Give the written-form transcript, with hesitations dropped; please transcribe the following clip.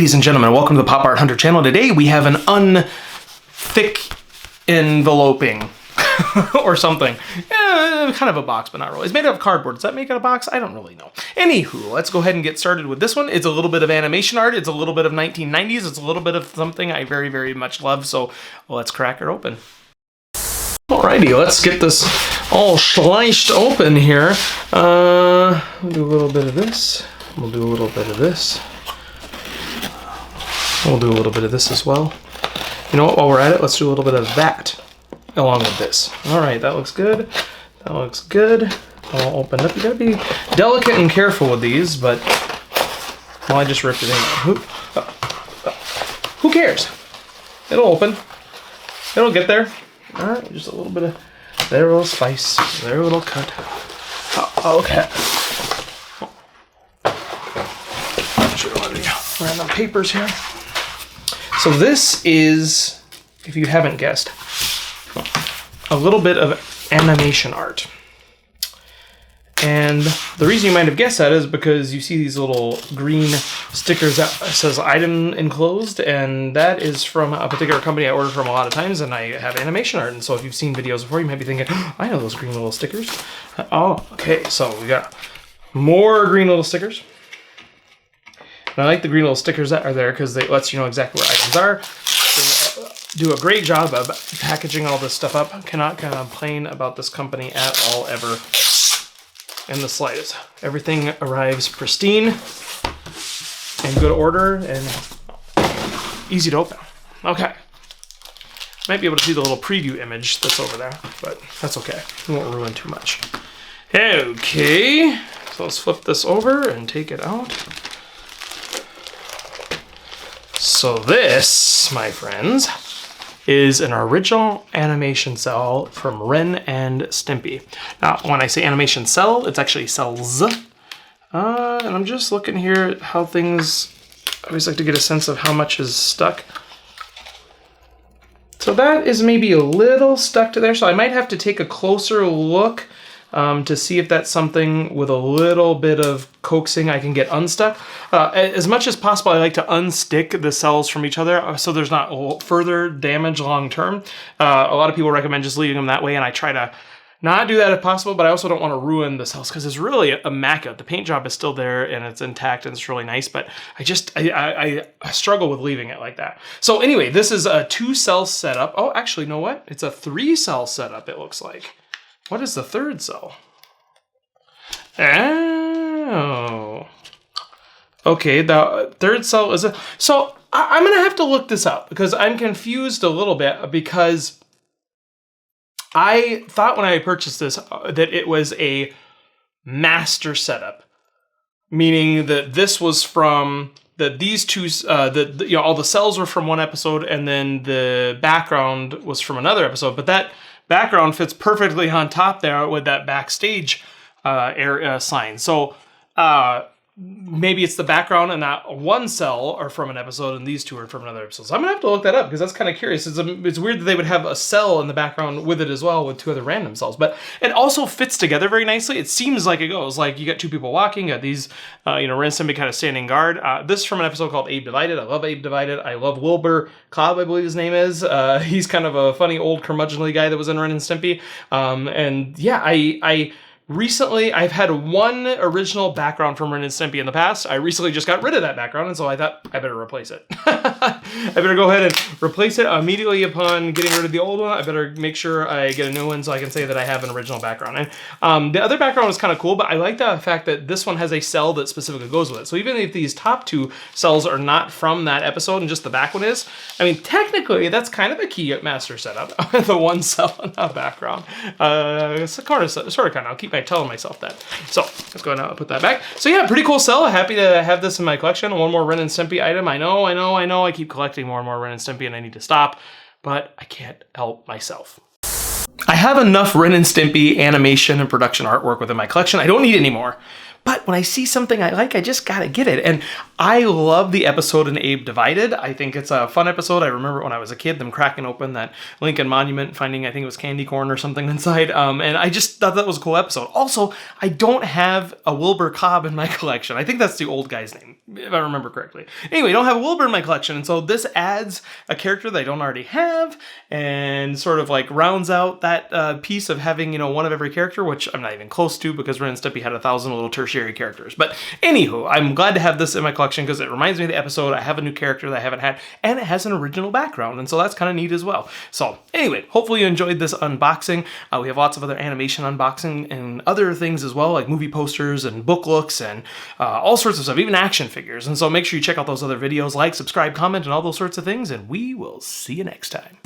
ladies and gentlemen, welcome to the Pop Art Hunter channel. Today we have an unthick enveloping or something. Kind of a box, but not really. It's made out of cardboard. Does that make it a box? I don't really know. Anywho, let's go ahead and get started with this one. It's a little bit of animation art. It's a little bit of 1990s. It's a little bit of something I very, very much love. So let's crack her open. Alrighty, let's get this all sliced open here. We'll do a little bit of this. We'll do a little bit of this. We'll do a little bit of this as well. You know what, while we're at it, let's do a little bit of that along with this. Alright, that looks good. That looks good. All opened up. You gotta be delicate and careful with these, but well, I just ripped it in. Who cares? It'll open. It'll get there. Alright, just a little bit of there, a little spice. There, a little cut. Okay. Sure, let me random papers here. So this is, if you haven't guessed, a little bit of animation art. And the reason you might have guessed that is because you see these little green stickers that says item enclosed, and that is from a particular company I order from a lot of times, and I have animation art. And so if you've seen videos before, you might be thinking, oh, I know those green little stickers. Oh, okay, so we got more green little stickers. And I like the green little stickers that are there because they let you know exactly where items are. They do a great job of packaging all this stuff up. Cannot complain about this company at all, ever, in the slightest. Everything arrives pristine, in good order, and easy to open. Okay. Might be able to see the little preview image that's over there, but that's okay. It won't ruin too much. Okay, so let's flip this over and take it out. So this, my friends, is an original animation cell from Ren and Stimpy. Now, when I say animation cell, it's actually cels. And I'm just looking here at how things, I always like to get a sense of how much is stuck. So that is maybe a little stuck to there, so I might have to take a closer look to see if that's something with a little bit of coaxing I can get unstuck. As much as possible, I like to unstick the cells from each other so there's not further damage long term. A lot of people recommend just leaving them that way, and I try to not do that if possible, but I also don't want to ruin the cells because it's really immaculate. The paint job is still there and it's intact and it's really nice, but I struggle with leaving it like that. So anyway, this is a 2-cell setup. Oh, actually, you know what? It's a 3-cell setup, it looks like. What is the 3rd cell? Oh. Okay, the 3rd cell is a... So, I'm going to have to look this up because I'm confused a little bit because I thought when I purchased this that it was a master setup. Meaning that this was from... that these two... you know, all the cells were from one episode and then the background was from another episode. But that background fits perfectly on top there with that backstage sign. So maybe it's the background and that one cell are from an episode and these two are from another episode. So I'm gonna have to look that up because that's kind of curious. It's weird that they would have a cell in the background with it as well with 2 other random cells, but it also fits together very nicely. It seems like it goes. Like you got 2 people walking, you got these, you know, Ren and Stimpy kind of standing guard. This is from an episode called Abe Divided. I love Abe Divided. I love Wilbur Cobb, I believe his name is. He's kind of a funny old curmudgeonly guy that was in Ren and Stimpy. And yeah, recently, I've had one original background from Ren and Stimpy in the past. I recently just got rid of that background, and so I thought I better replace it. I better go ahead and replace it immediately upon getting rid of the old one. I better make sure I get a new one so I can say that I have an original background. And the other background was kind of cool, but I like the fact that this one has a cell that specifically goes with it. So even if these top 2 cells are not from that episode and just the back one is, I mean, technically, that's kind of a key master setup. The 1 cell in the background. It's sort of kind of, I'll keep telling myself that. So let's go ahead and put that back. So yeah, pretty cool cell. Happy to have this in my collection. One more Ren and Stimpy item. I know. I keep collecting more and more Ren and Stimpy and I need to stop, but I can't help myself. I have enough Ren and Stimpy animation and production artwork within my collection. I don't need any more. But when I see something I like, I just gotta get it. And I love the episode in Abe Divided. I think it's a fun episode. I remember when I was a kid, them cracking open that Lincoln Monument, finding, I think it was candy corn or something inside. And I just thought that was a cool episode. Also, I don't have a Wilbur Cobb in my collection. I think that's the old guy's name, if I remember correctly. Anyway, I don't have a Wilbur in my collection. And so this adds a character that I don't already have and sort of like rounds out that piece of having, you know, one of every character, which I'm not even close to because Ren and Stimpy had 1,000 little tertiary characters. But anywho, I'm glad to have this in my collection because it reminds me of the episode. I have a new character that I haven't had, and it has an original background, and so that's kind of neat as well. So anyway, hopefully you enjoyed this unboxing. We have lots of other animation unboxing and other things as well, like movie posters and book looks and all sorts of stuff, even action figures. And so make sure you check out those other videos, like, subscribe, comment, and all those sorts of things, and we will see you next time.